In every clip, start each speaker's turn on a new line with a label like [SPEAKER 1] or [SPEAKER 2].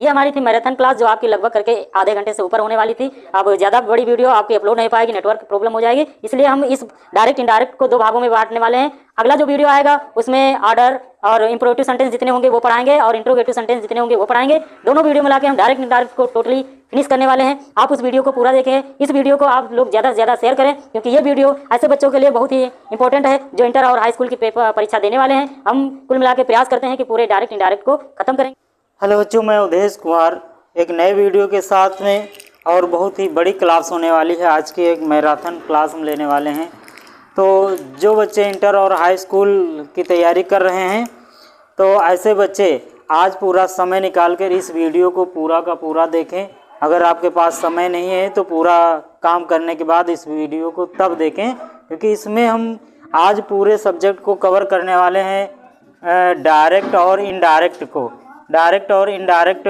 [SPEAKER 1] ये हमारी थी मैराथन क्लास जो आपकी लगभग करके आधे घंटे से ऊपर होने वाली थी। अब ज़्यादा बड़ी वीडियो आपकी अपलोड नहीं पाएगी, नेटवर्क प्रॉब्लम हो जाएगी, इसलिए हम इस डायरेक्ट इनडायरेक्ट को दो भागों में बांटने वाले हैं। अगला जो वीडियो आएगा उसमें ऑर्डर और इंप्रोवेटिव सेंटेंस जितने होंगे वो पढ़ाएंगे और इंट्रोगेटिव सेंटेंस जितने होंगे वो पढ़ाएंगे। दोनों वीडियो मिला के हम डायरेक्ट इनडायरेक्ट को टोटली फिनिश करने वाले हैं। आप उस वीडियो को पूरा देखें, इस वीडियो को आप लोग ज़्यादा से ज़्यादा शेयर करें, क्योंकि ये वीडियो ऐसे बच्चों के लिए बहुत ही इंपॉर्टेंट है जो इंटर और हाई स्कूल की परीक्षा देने वाले हैं। हम कुल मिला के प्रयास करते हैं कि पूरे डायरेक्ट इनडायरेक्ट को खत्म करेंगे।
[SPEAKER 2] हेलो बच्चों, मैं उदेश कुमार एक नए वीडियो के साथ में, और बहुत ही बड़ी क्लास होने वाली है। आज की एक मैराथन क्लास हम लेने वाले हैं। तो जो बच्चे इंटर और हाई स्कूल की तैयारी कर रहे हैं, तो ऐसे बच्चे आज पूरा समय निकाल कर इस वीडियो को पूरा का पूरा देखें। अगर आपके पास समय नहीं है तो पूरा काम करने के बाद इस वीडियो को तब देखें, क्योंकि इसमें हम आज पूरे सब्जेक्ट को कवर करने वाले हैं। डायरेक्ट और इनडायरेक्ट को, डायरेक्ट और इनडायरेक्ट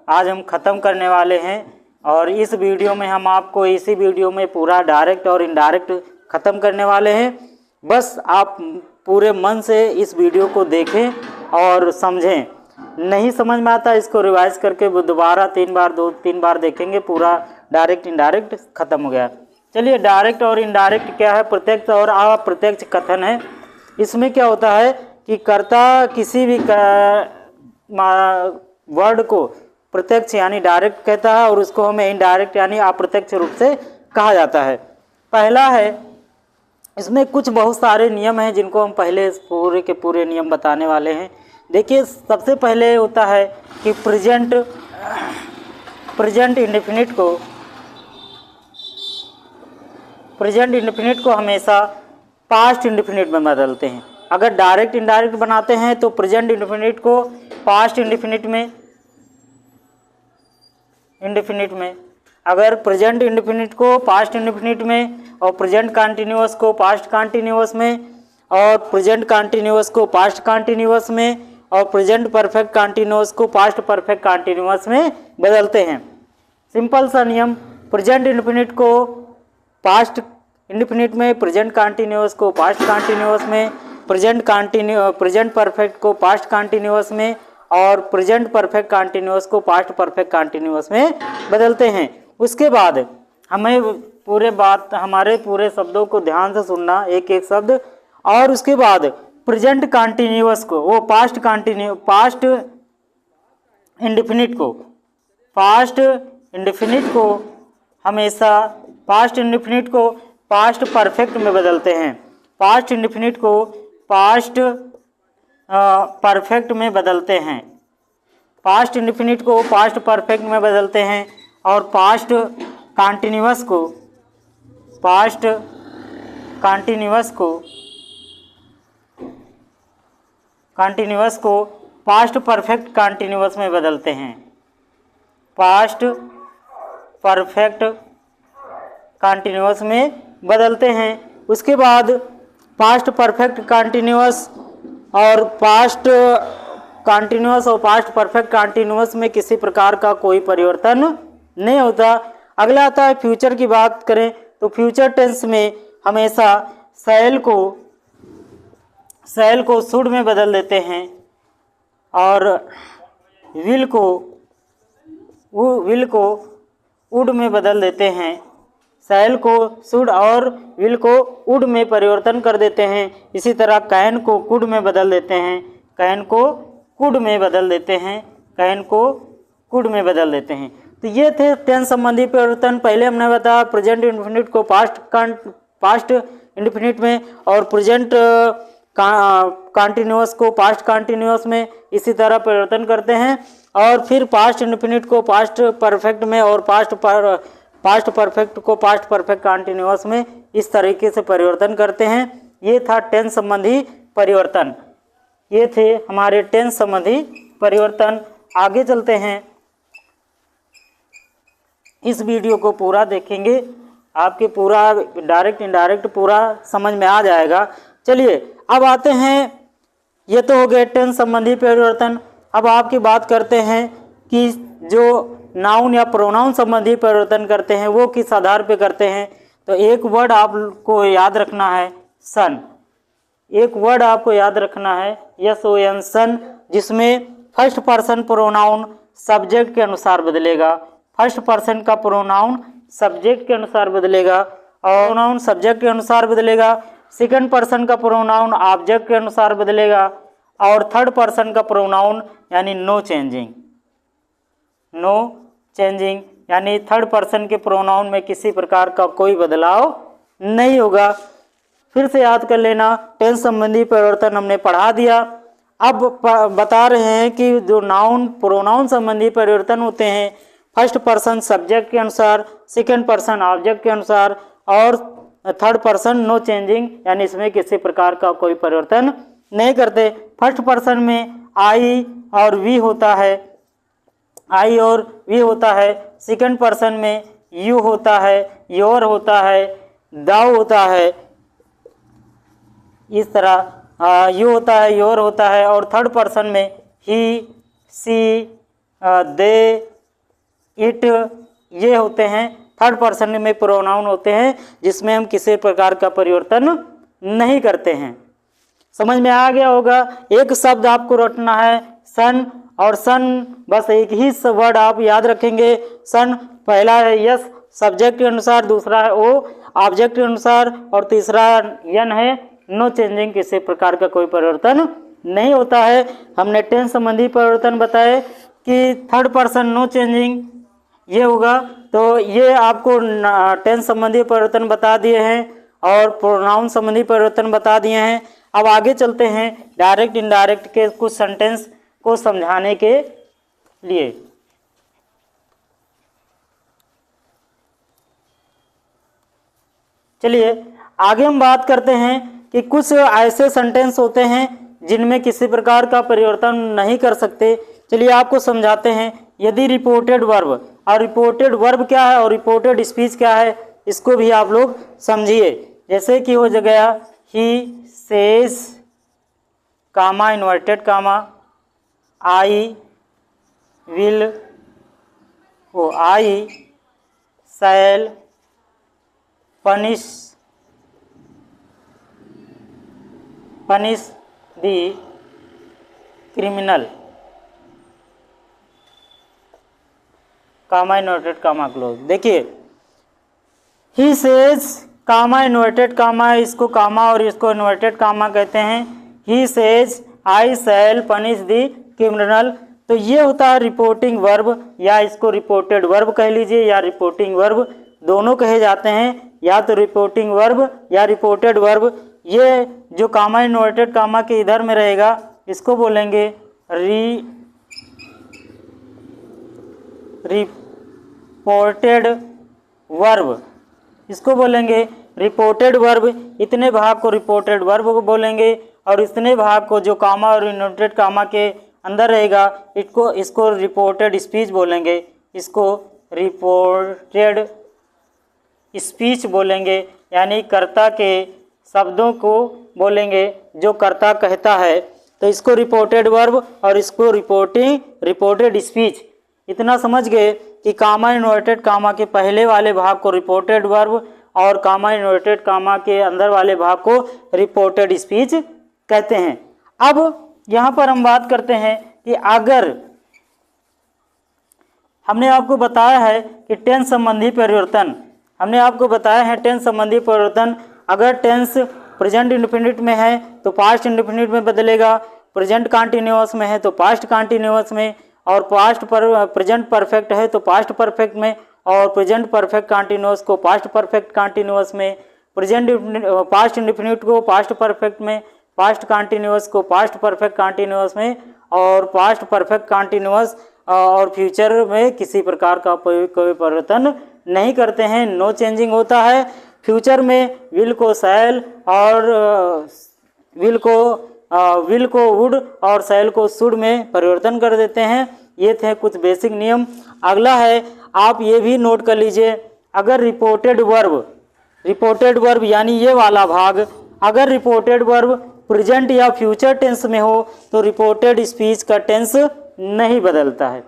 [SPEAKER 2] आज हम ख़त्म करने वाले हैं। और इस वीडियो में हम आपको इसी वीडियो में पूरा डायरेक्ट और इनडायरेक्ट ख़त्म करने वाले हैं। बस आप पूरे मन से इस वीडियो को देखें और समझें। नहीं समझ में आता इसको रिवाइज करके दोबारा 2-3 बार देखेंगे, पूरा डायरेक्ट इनडायरेक्ट ख़त्म हो गया। चलिए, डायरेक्ट और इनडायरेक्ट क्या है? प्रत्यक्ष और अप्रत्यक्ष कथन है। इसमें क्या होता है कि कर्ता किसी भी वर्ड को प्रत्यक्ष यानी डायरेक्ट कहता है और उसको हमें इनडायरेक्ट यानी अप्रत्यक्ष रूप से कहा जाता है। पहला है, इसमें कुछ बहुत सारे नियम हैं जिनको हम पहले पूरे के पूरे नियम बताने वाले हैं। देखिए, सबसे पहले होता है कि प्रेजेंट इंडेफिनिट को हमेशा पास्ट इंडेफिनिट में बदलते हैं। अगर डायरेक्ट इनडायरेक्ट बनाते हैं तो प्रेजेंट इंडेफिनिट को पास्ट इंडेफिनिट में, अगर प्रेजेंट इंडेफिनिट को पास्ट इंडेफिनिट में, और प्रेजेंट कंटिन्यूअस को पास्ट कंटिन्यूअस में, और प्रेजेंट कंटिन्यूअस को पास्ट कंटिन्यूअस में, और प्रेजेंट परफेक्ट कंटिन्यूअस को पास्ट परफेक्ट कंटिन्यूअस में बदलते हैं। सिंपल सा नियम, प्रेजेंट इंडेफिनिट को पास्ट इंडेफिनिट में, प्रेजेंट कंटिन्यूअस को पास्ट कंटिन्यूअस में, प्रेजेंट परफेक्ट को पास्ट कंटिन्यूअस में, और प्रेजेंट परफेक्ट कंटिन्यूअस को पास्ट परफेक्ट कंटिन्यूअस में बदलते हैं। उसके बाद हमें हमारे पूरे शब्दों को ध्यान से सुनना, एक एक शब्द। और उसके बाद प्रेजेंट कंटिन्यूअस को वो पास्ट इंडेफिनिट को हमेशा पास्ट इंडेफिनिट को पास्ट परफेक्ट में बदलते हैं। पास्ट इंडेफिनिट को पास्ट परफेक्ट में बदलते हैं। पास्ट इंडेफिनिट को पास्ट परफेक्ट में बदलते हैं। और पास्ट कंटिन्यूअस को पास्ट परफेक्ट कंटिन्यूअस में बदलते हैं। पास्ट परफेक्ट कंटिन्यूअस में बदलते हैं। उसके बाद पास्ट परफेक्ट कंटिन्यूअस और पास्ट परफेक्ट कंटिन्यूअस में किसी प्रकार का कोई परिवर्तन नहीं होता। अगला आता है फ्यूचर की बात करें तो फ्यूचर टेंस में हमेशा शैल को शुड में बदल देते हैं और विल को वुड में बदल देते हैं। शैल को शुड और विल को वुड में परिवर्तन कर देते हैं। इसी तरह कैन को कुड में बदल देते हैं, कैन को कुड में बदल देते हैं, कैन को कुड में बदल देते हैं। तो ये थे टेंस संबंधी परिवर्तन। पहले हमने बताया प्रेजेंट इंडेफिनिट को पास्ट इंडेफिनिट में और प्रेजेंट कंटिन्यूअस को पास्ट कंटिन्यूअस में इसी तरह परिवर्तन करते हैं। और फिर पास्ट इंडेफिनिट को पास्ट परफेक्ट में और पास्ट परफेक्ट को पास्ट परफेक्ट कंटिन्यूअस में इस तरीके से परिवर्तन करते हैं। ये था टेंस संबंधी परिवर्तन। ये थे हमारे टेंस संबंधी परिवर्तन। आगे चलते हैं, इस वीडियो को पूरा देखेंगे, आपके पूरा डायरेक्ट इनडायरेक्ट पूरा समझ में आ जाएगा। चलिए अब आते हैं, ये तो हो गए टेंस संबंधी परिवर्तन। अब आपकी बात करते हैं कि जो नाउन या प्रोनाउन संबंधी परिवर्तन करते हैं वो किस आधार पे करते हैं। तो एक वर्ड आपको याद रखना है, सन। एक वर्ड आपको याद रखना है, SON, सन, जिसमें फर्स्ट पर्सन प्रोनाउन सब्जेक्ट के अनुसार बदलेगा। फर्स्ट पर्सन का प्रोनाउन सब्जेक्ट के अनुसार बदलेगा और प्रोनाउन सब्जेक्ट के अनुसार बदलेगा। सेकंड पर्सन का प्रोनाउन ऑब्जेक्ट के अनुसार बदलेगा और थर्ड पर्सन का प्रोनाउन यानी नो चेंजिंग यानी थर्ड पर्सन के प्रोनाउन में किसी प्रकार का कोई बदलाव नहीं होगा। फिर से याद कर लेना, टेंस संबंधी परिवर्तन हमने पढ़ा दिया। अब बता रहे हैं कि जो नाउन प्रोनाउन संबंधी परिवर्तन होते हैं फर्स्ट पर्सन सब्जेक्ट के अनुसार, सेकंड पर्सन ऑब्जेक्ट के अनुसार और थर्ड पर्सन नो चेंजिंग यानी इसमें किसी प्रकार का कोई परिवर्तन नहीं करते। फर्स्ट पर्सन में आई और वी होता है, सेकंड पर्सन में यू होता है, योर होता है, दाउ होता है, इस तरह यू होता है, योर होता है और थर्ड पर्सन में ही, सी, दे, इट ये होते हैं। थर्ड पर्सन में प्रोनाउन होते हैं जिसमें हम किसी प्रकार का परिवर्तन नहीं करते हैं। समझ में आ गया होगा। एक शब्द आपको रटना है सन, और सन बस एक ही वर्ड आप याद रखेंगे। सन पहला है यस सब्जेक्ट के अनुसार, दूसरा है ओ ऑब्जेक्ट के अनुसार और तीसरा यन है नो चेंजिंग, किसी प्रकार का कोई परिवर्तन नहीं होता है। हमने टेंस संबंधी परिवर्तन बताए कि थर्ड पर्सन नो चेंजिंग ये होगा, तो ये आपको टेंस संबंधी परिवर्तन बता दिए हैं और प्रोनाउन संबंधी परिवर्तन बता दिए हैं। अब आगे चलते हैं डायरेक्ट इनडायरेक्ट के कुछ सेंटेंस को समझाने के लिए। चलिए आगे हम बात करते हैं कि कुछ ऐसे सेंटेंस होते हैं जिनमें किसी प्रकार का परिवर्तन नहीं कर सकते। चलिए आपको समझाते हैं। यदि रिपोर्टेड वर्ब, और रिपोर्टेड वर्ब क्या है और रिपोर्टेड स्पीच क्या है इसको भी आप लोग समझिए। जैसे कि हो गया he says comma inverted comma, I will, वो I shall punish the criminal, comma inverted comma close. देखिए ही सेज कामा इन्वर्टेड कामा, इसको कामा और इसको इन्वर्टेड कामा कहते हैं। He says I shall punish the criminal, तो ये होता है रिपोर्टिंग वर्ब, या इसको रिपोर्टेड वर्ब कह लीजिए या रिपोर्टिंग वर्ब, दोनों कहे जाते हैं, या तो रिपोर्टिंग वर्ब या रिपोर्टेड वर्ब। ये जो कामा इन्वर्टेड कामा के इधर में रहेगा इसको बोलेंगे रिपोर्टेड वर्ब, इसको बोलेंगे रिपोर्टेड वर्ब। इतने भाग को रिपोर्टेड वर्ब को बोलेंगे और इतने भाग को जो कामा और इन्वर्टेड कामा के अंदर रहेगा इसको रिपोर्टेड स्पीच बोलेंगे, इसको रिपोर्टेड स्पीच बोलेंगे, यानी कर्ता के शब्दों को बोलेंगे जो कर्ता कहता है, तो इसको रिपोर्टेड वर्ब और इसको रिपोर्टेड स्पीच। इतना समझ गए कि कामा इन्वर्टेड कामा के पहले वाले भाग को रिपोर्टेड वर्ब और कामा इन्वर्टेड कामा के अंदर वाले भाग को रिपोर्टेड स्पीच कहते हैं। अब यहाँ पर हम बात करते हैं कि अगर हमने आपको बताया है कि टेंस संबंधी परिवर्तन, हमने आपको बताया है टेंस संबंधी परिवर्तन, अगर टेंस प्रेजेंट इंडेफिनिट में है तो पास्ट इंडेफिनिट में बदलेगा, प्रेजेंट कंटिन्यूअस में है तो पास्ट कंटिन्यूअस में, और प्रेजेंट परफेक्ट है तो पास्ट परफेक्ट में, और प्रेजेंट परफेक्ट कंटिन्यूअस को पास्ट परफेक्ट कंटिन्यूअस में, पास्ट इंडेफिनिट को पास्ट परफेक्ट में, पास्ट कंटिन्यूअस को पास्ट परफेक्ट कंटिन्यूअस में, और पास्ट परफेक्ट कंटिन्यूअस और फ्यूचर में किसी प्रकार का कोई परिवर्तन नहीं करते हैं, नो चेंजिंग होता है। फ्यूचर में विल को शैल और विल को वुड और शैल को शुड में परिवर्तन कर देते हैं। ये थे कुछ बेसिक नियम। अगला है, आप ये भी नोट कर लीजिए, अगर रिपोर्टेड वर्ब यानी ये वाला भाग, अगर रिपोर्टेड वर्ब प्रेजेंट या फ्यूचर टेंस में हो तो रिपोर्टेड स्पीच का टेंस नहीं बदलता है।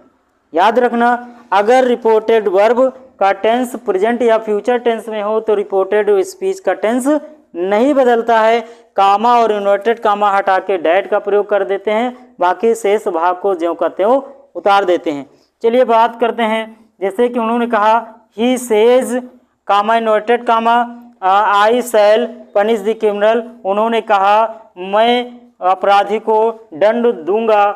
[SPEAKER 2] याद रखना, अगर रिपोर्टेड वर्ब का टेंस प्रेजेंट या फ्यूचर टेंस में हो तो रिपोर्टेड स्पीच का टेंस नहीं बदलता है। कामा और इन्वर्टेड कामा हटा के डैट का प्रयोग कर देते हैं, बाकी शेष भाग को ज्यों का त्यों उतार देते हैं। चलिए बात करते हैं, जैसे कि उन्होंने कहा he says comma inverted comma I shall punish the criminal, उन्होंने कहा मैं अपराधी को दंड दूंगा।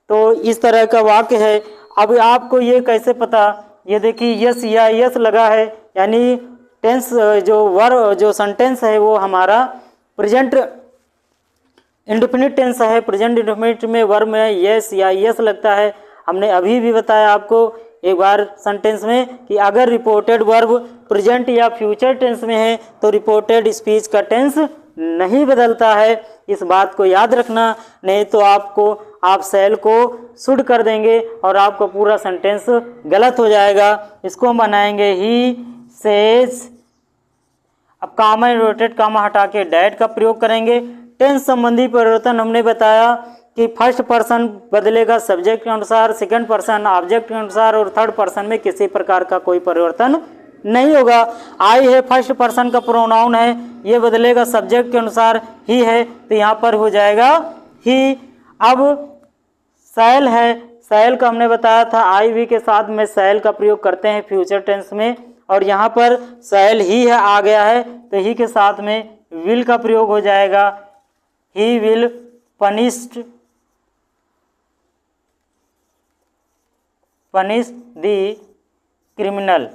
[SPEAKER 2] तो इस तरह का वाक्य है। अब आपको ये कैसे पता, ये देखिए यस या यस लगा है, यानी टेंस जो सेंटेंस है वो हमारा प्रेजेंट इंडेफिनिट टेंस है। प्रेजेंट इंडेफिनिट में वर्ब में यस या यस लगता है। हमने अभी भी बताया आपको एक बार सेंटेंस में कि अगर रिपोर्टेड वर्ब प्रेजेंट या फ्यूचर टेंस में है तो रिपोर्टेड स्पीच का टेंस नहीं बदलता है। इस बात को याद रखना, नहीं तो आप सेल को शुड कर देंगे और आपका पूरा सेंटेंस गलत हो जाएगा। इसको हम बनाएंगे ही सेज, अब कामा इन्वर्टेड कामा हटा के डैट का प्रयोग करेंगे। टेंस संबंधी परिवर्तन हमने बताया कि फर्स्ट पर्सन बदलेगा सब्जेक्ट के अनुसार, सेकंड पर्सन ऑब्जेक्ट के अनुसार और थर्ड पर्सन में किसी प्रकार का कोई परिवर्तन नहीं होगा। आई है फर्स्ट पर्सन का प्रोनाउन है, ये बदलेगा सब्जेक्ट के अनुसार, ही है तो यहाँ पर हो जाएगा ही। अब शैल है, शैल का हमने बताया था आई वी के साथ में शैल का प्रयोग करते हैं फ्यूचर टेंस में, और यहाँ पर शैल ही है आ गया है तो ही के साथ में विल का प्रयोग हो जाएगा। He will punish the criminal,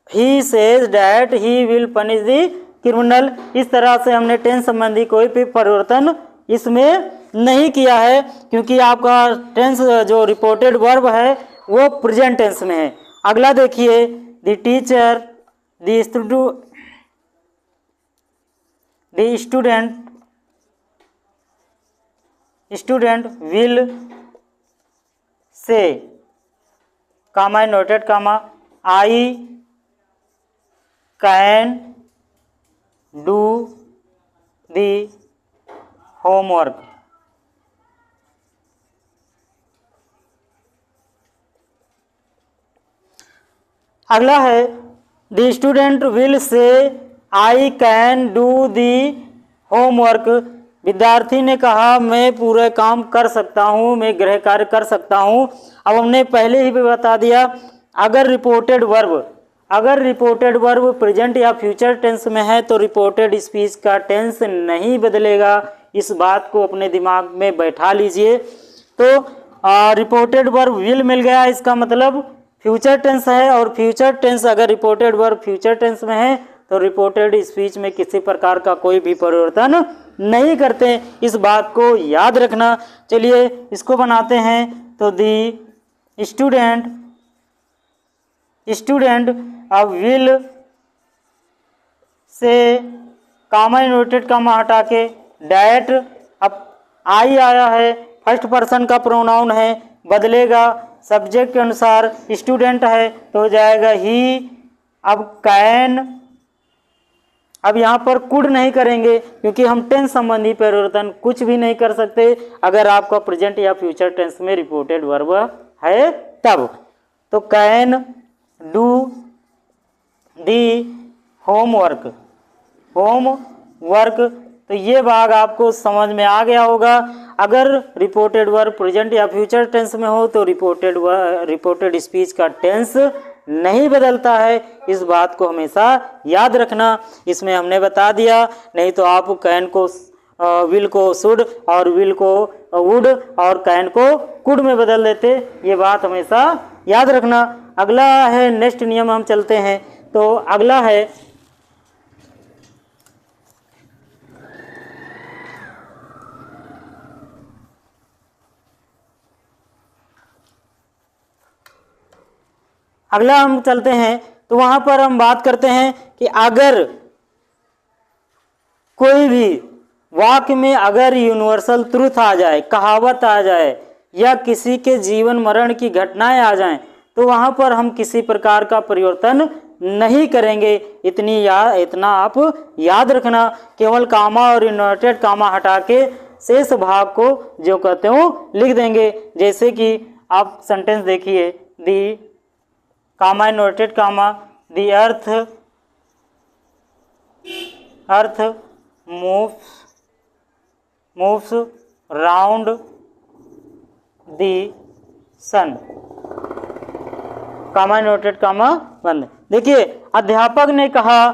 [SPEAKER 2] he says that he will punish the criminal. इस तरह से हमने टेंस संबंधी कोई भी परिवर्तन इसमें नहीं किया है, क्योंकि आपका टेंस जो रिपोर्टेड वर्ब है वो प्रेजेंट टेंस में है। अगला देखिए, the teacher the student will say comma noted comma I can do the homework. अगला है the student will say I can do the homework. विद्यार्थी ने कहा मैं पूरे काम कर सकता हूँ, मैं गृह कार्य कर सकता हूँ। अब हमने पहले ही भी बता दिया, अगर रिपोर्टेड वर्ब प्रेजेंट या फ्यूचर टेंस में है तो रिपोर्टेड स्पीच का टेंस नहीं बदलेगा। इस बात को अपने दिमाग में बैठा लीजिए। तो रिपोर्टेड वर्ब विल मिल गया, इसका मतलब फ्यूचर टेंस है, और फ्यूचर टेंस अगर रिपोर्टेड वर्ब फ्यूचर टेंस में है तो रिपोर्टेड स्पीच में किसी प्रकार का कोई भी परिवर्तन नहीं करते। इस बात को याद रखना। चलिए इसको बनाते हैं। तो दी स्टूडेंट अब विल से कामा इन्वर्टेड कामा हटा के डैट, अब आई आया है फर्स्ट पर्सन का प्रोनाउन है, बदलेगा सब्जेक्ट के अनुसार, स्टूडेंट है तो हो जाएगा ही। अब कैन, अब यहाँ पर कुड नहीं करेंगे क्योंकि हम टेंस संबंधी परिवर्तन कुछ भी नहीं कर सकते अगर आपका प्रेजेंट या फ्यूचर टेंस में रिपोर्टेड वर्ब है तब। तो कैन डू दी होमवर्क, तो ये भाग आपको समझ में आ गया होगा। अगर रिपोर्टेड वर्ब प्रेजेंट या फ्यूचर टेंस में हो तो रिपोर्टेड स्पीच का टेंस नहीं बदलता है। इस बात को हमेशा याद रखना। इसमें हमने बता दिया, नहीं तो आप कैन को विल को शुड और विल को वुड और कैन को कुड में बदल देते। ये बात हमेशा याद रखना। अगला है नेक्स्ट नियम, हम चलते हैं। तो अगला है हम चलते हैं तो वहां पर हम बात करते हैं कि अगर कोई भी वाक्य में अगर यूनिवर्सल ट्रूथ आ जाए, कहावत आ जाए या किसी के जीवन मरण की घटनाएं आ जाएं तो वहां पर हम किसी प्रकार का परिवर्तन नहीं करेंगे। इतना आप याद रखना। केवल कामा और इन्वर्टेड कामा हटा के शेष भाग को जो कहते हो लिख देंगे। जैसे कि आप सेंटेंस देखिए, दी कामा inverted comma the earth moves round the sun, comma noted कामा बंद। देखिए अध्यापक ने कहा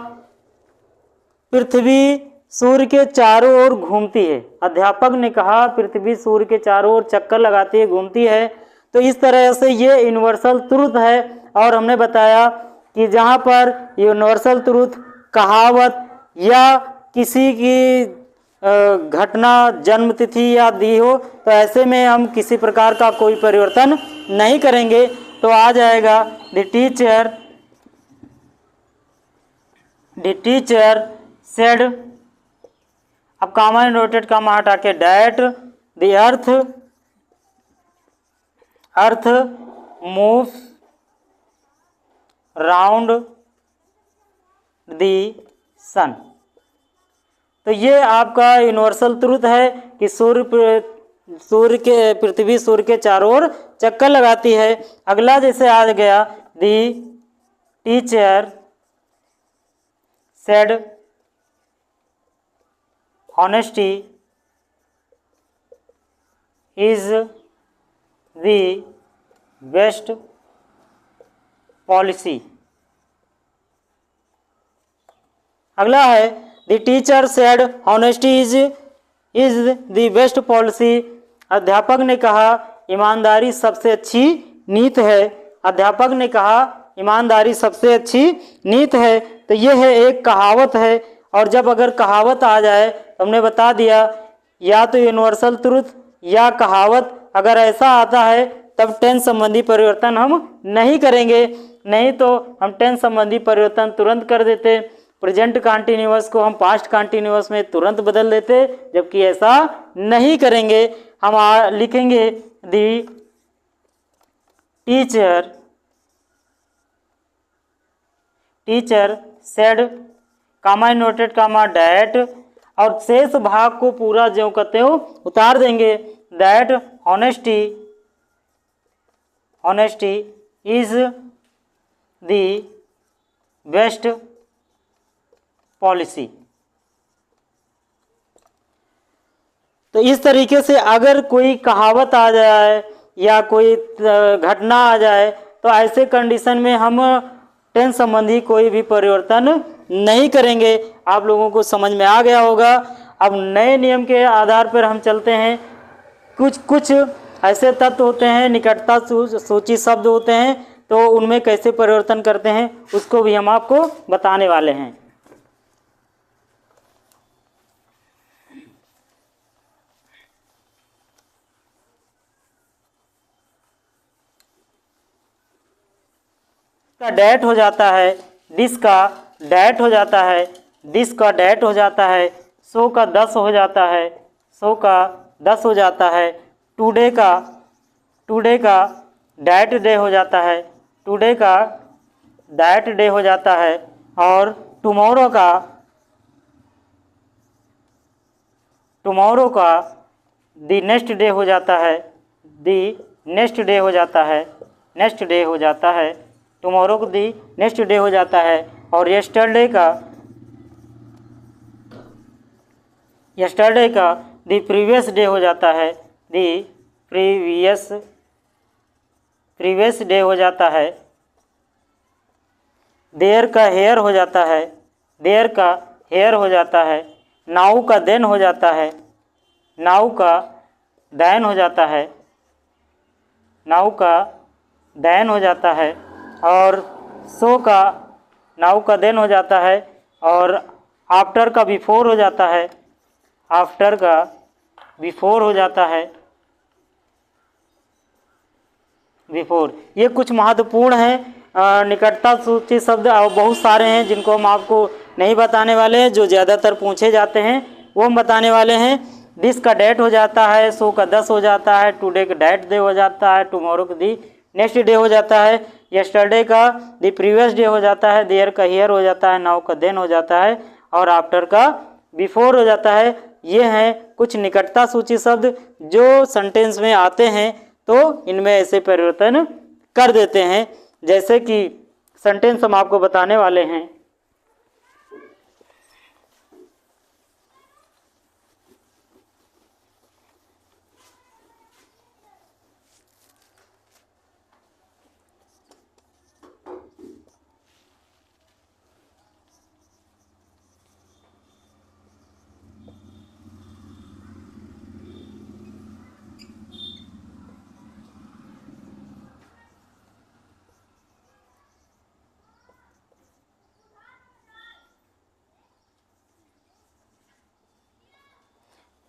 [SPEAKER 2] पृथ्वी सूर्य के चारों ओर घूमती है। अध्यापक ने कहा पृथ्वी सूर्य के चारों ओर चक्कर लगाती है, घूमती है। तो इस तरह से ये यूनिवर्सल ट्रुथ है। और हमने बताया कि जहाँ पर यूनिवर्सल ट्रुथ कहावत या किसी की घटना जन्म तिथि या दी हो तो ऐसे में हम किसी प्रकार का कोई परिवर्तन नहीं करेंगे। तो आ जाएगा द टीचर सेड, अब कामा नोटेड कामा हटा के that the earth moves round the sun. तो ये आपका यूनिवर्सल ट्रुथ है कि पृथ्वी सूर्य के चारों ओर चक्कर लगाती है। अगला जैसे आ गया the teacher said honesty is the best policy। अगला है the teacher said honesty is the best policy। अध्यापक ने कहा ईमानदारी सबसे अच्छी नीति है। अध्यापक ने कहा ईमानदारी सबसे अच्छी नीति है। तो यह है एक कहावत है। और जब अगर कहावत आ जाए तो हमने बता दिया या तो यूनिवर्सल ट्रुथ या कहावत, अगर ऐसा आता है तब टेंस संबंधी परिवर्तन हम नहीं करेंगे, नहीं तो हम टेंस संबंधी परिवर्तन तुरंत कर देते। प्रेजेंट कंटिन्यूअस को हम पास्ट कंटिन्यूअस में तुरंत बदल देते, जबकि ऐसा नहीं करेंगे। हम लिखेंगे the teacher said comma noted comma that, और शेष भाग को पूरा ज्यों कहते हो उतार देंगे। That honesty is the best policy. तो इस तरीके से अगर कोई कहावत आ जाए या कोई घटना आ जाए तो ऐसे कंडीशन में हम टेंस संबंधी कोई भी परिवर्तन नहीं करेंगे। आप लोगों को समझ में आ गया होगा। अब नए नियम के आधार पर हम चलते हैं। कुछ ऐसे तत्व होते हैं, निकटता सूची शब्द होते हैं, तो उनमें कैसे परिवर्तन करते हैं उसको भी हम आपको बताने वाले हैं। का डैट हो जाता है, डिस का डैट हो जाता है, डिस का डैट हो जाता है, सो का 10 हो जाता है, सो का 10 हो जाता है, टुडे का डैट डे हो जाता है, टुडे का डैट डे हो जाता है, और टुमारो का दी नेक्स्ट डे हो जाता है, दी नेक्स्ट डे हो जाता है, नेक्स्ट डे हो जाता है, टुमारो को दी नेक्स्ट डे हो जाता है। और यस्टरडे का दी प्रीवियस डे हो जाता है, दी प्रीवियस डे हो जाता है। देयर का हेयर हो जाता है, देयर का हेयर हो जाता है। नाउ का देन हो जाता है, नाउ का दैन हो जाता है, नाउ का दैन हो जाता है। और सो का नाउ का देन हो जाता है, और आफ्टर का बिफोर हो जाता है, आफ्टर का बिफोर हो जाता है, बिफोर। ये कुछ महत्वपूर्ण हैं निकटता सूची शब्द, और बहुत सारे हैं जिनको हम आपको नहीं बताने वाले हैं, जो ज़्यादातर पूछे जाते हैं वो हम बताने वाले हैं। दिस का डेट हो जाता है, सो का 10 हो जाता है, टुडे का डेट डे हो जाता है, टुमारो का दी नेक्स्ट डे हो जाता है, यस्टरडे का दी प्रीवियस डे हो जाता है, देयर का हियर हो जाता है, नाउ का देन हो जाता है, और आफ्टर का बिफोर हो जाता है। ये हैं कुछ निकटता सूची शब्द जो सेंटेंस में आते हैं, तो इनमें ऐसे परिवर्तन कर देते हैं। जैसे कि सेंटेंस हम आपको बताने वाले हैं।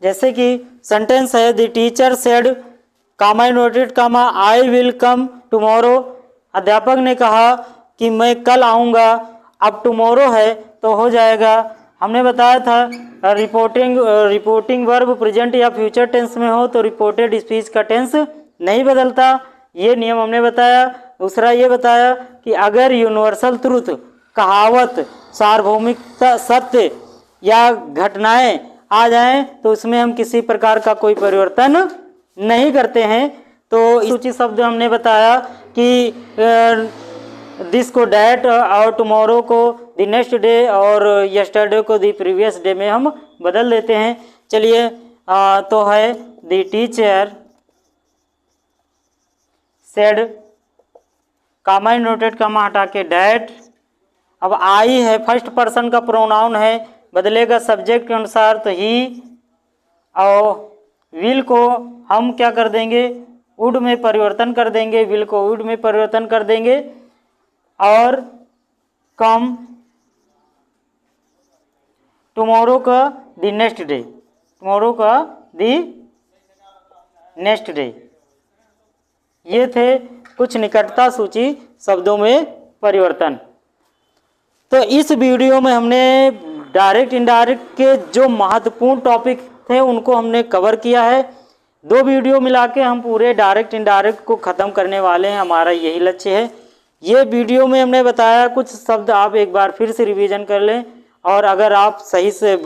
[SPEAKER 2] जैसे कि सेंटेंस है the teacher said comma noted comma I will come tomorrow. अध्यापक ने कहा कि मैं कल आऊँगा। अब टुमारो है तो हो जाएगा। हमने बताया था रिपोर्टिंग वर्ब प्रेजेंट या फ्यूचर टेंस में हो तो रिपोर्टेड स्पीच का टेंस नहीं बदलता, ये नियम हमने बताया। दूसरा ये बताया कि अगर यूनिवर्सल ट्रुथ, कहावत, सार्वभौमिकता, सत्य या घटनाएं आ जाएं तो उसमें हम किसी प्रकार का कोई परिवर्तन नहीं करते हैं। तो सूची शब्द हमने बताया कि दिस को डैट और टुमारो को द नेक्स्ट डे और यस्टरडे को द प्रीवियस डे में हम बदल देते हैं। चलिए तो है the teacher said, comma noted comma हटा के डैट। अब आई है, फर्स्ट पर्सन का प्रोनाउन है, बदलेगा सब्जेक्ट के अनुसार तो ही। और विल को हम क्या कर देंगे, वुड में परिवर्तन कर देंगे, विल को वुड में परिवर्तन कर देंगे। और कम टुमारो का द नेक्स्ट डे, टुमारो का द नेक्स्ट डे। ये थे कुछ निकटता सूची शब्दों में परिवर्तन। तो इस वीडियो में हमने डायरेक्ट इनडायरेक्ट के जो महत्वपूर्ण टॉपिक थे उनको हमने कवर किया है। 2 वीडियो मिला के हम पूरे डायरेक्ट इनडायरेक्ट को ख़त्म करने वाले हैं, हमारा यही लक्ष्य है। ये वीडियो में हमने बताया कुछ शब्द आप एक बार फिर से रिवीजन कर लें, और अगर आप सही से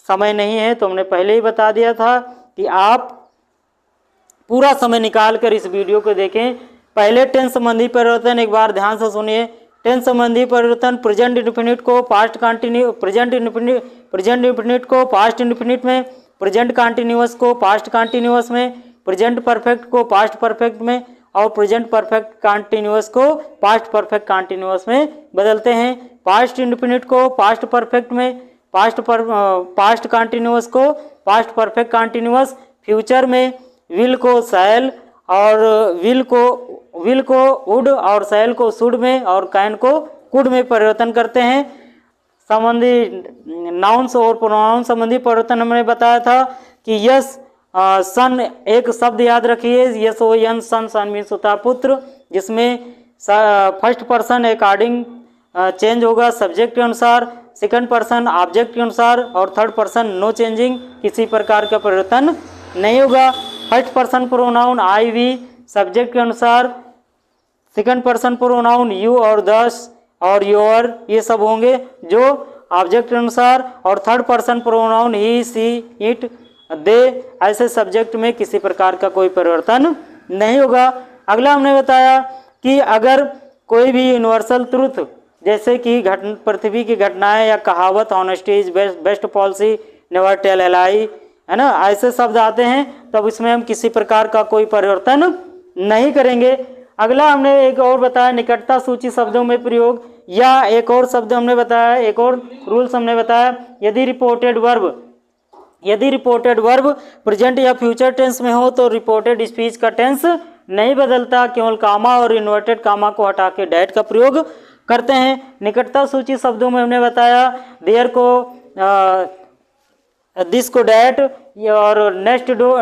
[SPEAKER 2] समय नहीं है तो हमने पहले ही बता दिया था कि आप पूरा समय निकाल कर इस वीडियो को देखें। पहले टेंस संबंधी परिवर्तन एक बार ध्यान से सुनिए। टेंस संबंधी परिवर्तन प्रेजेंट इंडेफिनिट को पास्ट कंटिन्यू, प्रेजेंट इंडेफिनिट को पास्ट इंडेफिनिट में, प्रेजेंट कंटिन्यूअस को पास्ट कंटिन्यूअस में, प्रेजेंट परफेक्ट को पास्ट परफेक्ट में और प्रेजेंट परफेक्ट कंटिन्यूअस को पास्ट परफेक्ट कंटिन्यूअस में बदलते हैं। पास्ट इंडेफिनिट को पास्ट परफेक्ट में, पास्ट कंटिन्यूअस को पास्ट परफेक्ट कंटिन्यूअस, फ्यूचर में विल को शैल और विल को वुड और शैल को शुड में और कैन को कुड में परिवर्तन करते हैं। संबंधी नाउन्स और प्रोनाउन संबंधी परिवर्तन हमने बताया था कि यस सन, एक शब्द याद रखिए, यस ओ एन सन, सन मीन्स होता पुत्र, जिसमें फर्स्ट पर्सन अकॉर्डिंग चेंज होगा सब्जेक्ट के अनुसार, सेकंड पर्सन ऑब्जेक्ट के अनुसार और थर्ड पर्सन नो चेंजिंग, किसी प्रकार का परिवर्तन नहीं होगा। First person pronoun I we subject के अनुसार, सेकंड पर्सन प्रोनाउन यू और दस और योर ये सब होंगे जो ऑब्जेक्ट के अनुसार, और third person pronoun he see it they ऐसे सब्जेक्ट में किसी प्रकार का कोई परिवर्तन नहीं होगा। अगला हमने बताया कि अगर कोई भी यूनिवर्सल ट्रुथ जैसे कि पृथ्वी की घटनाएं या कहावत, honesty is best policy, never tell a lie, है ना, ऐसे शब्द आते हैं तब इसमें हम किसी प्रकार का कोई परिवर्तन नहीं करेंगे। अगला हमने एक और बताया निकटता सूची शब्दों में प्रयोग, या एक और शब्द हमने बताया, एक और रूल्स हमने बताया, यदि रिपोर्टेड वर्ब प्रेजेंट या फ्यूचर टेंस में हो तो रिपोर्टेड स्पीच का टेंस नहीं बदलता, केवल कामा और इन्वर्टेड कामा को हटा के डैट का प्रयोग करते हैं। निकटता सूची शब्दों में हमने बताया देयर को दिस को डैट और नेक्स्ट डो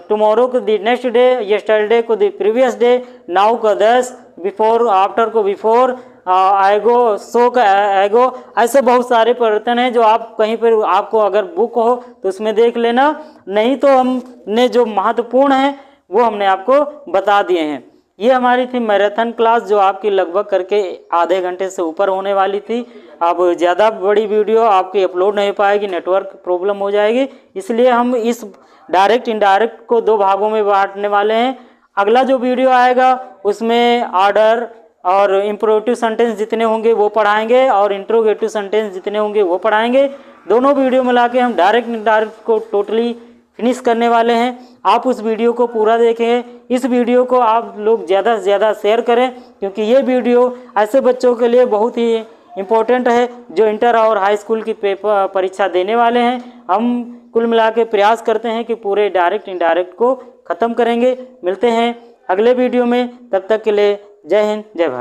[SPEAKER 2] टुमारो को द नेक्स्ट डे, यस्टरडे को द प्रीवियस डे, नाउ का दस, बिफोर आफ्टर को बिफोर, आएगो सो का आएगो। ऐसे बहुत सारे परिवर्तन हैं जो आप कहीं पर आपको अगर बुक हो तो उसमें देख लेना, नहीं तो हमने जो महत्वपूर्ण है वो हमने आपको बता दिए हैं। ये हमारी थी मैराथन क्लास जो आपकी लगभग करके आधे घंटे से ऊपर होने वाली थी। अब ज़्यादा बड़ी वीडियो आपकी अपलोड नहीं पाएगी, नेटवर्क प्रॉब्लम हो जाएगी, इसलिए हम इस डायरेक्ट इनडायरेक्ट को 2 भागों में बांटने वाले हैं। अगला जो वीडियो आएगा उसमें ऑर्डर और इंप्रोवेटिव सेंटेंस जितने होंगे वो पढ़ाएंगे और इंट्रोगेटिव सेंटेंस जितने होंगे वो पढ़ाएंगे। दोनों वीडियो मिला के हम डायरेक्ट इनडायरेक्ट को टोटली फिनिश करने वाले हैं। आप उस वीडियो को पूरा देखें, इस वीडियो को आप लोग ज़्यादा से ज़्यादा शेयर करें, क्योंकि ये वीडियो ऐसे बच्चों के लिए बहुत ही इम्पोर्टेंट है जो इंटर और हाई स्कूल की पेपर परीक्षा देने वाले हैं। हम कुल मिला के प्रयास करते हैं कि पूरे डायरेक्ट इनडायरेक्ट को ख़त्म करेंगे। मिलते हैं अगले वीडियो में, तब तक के लिए जय हिंद, जय भारत।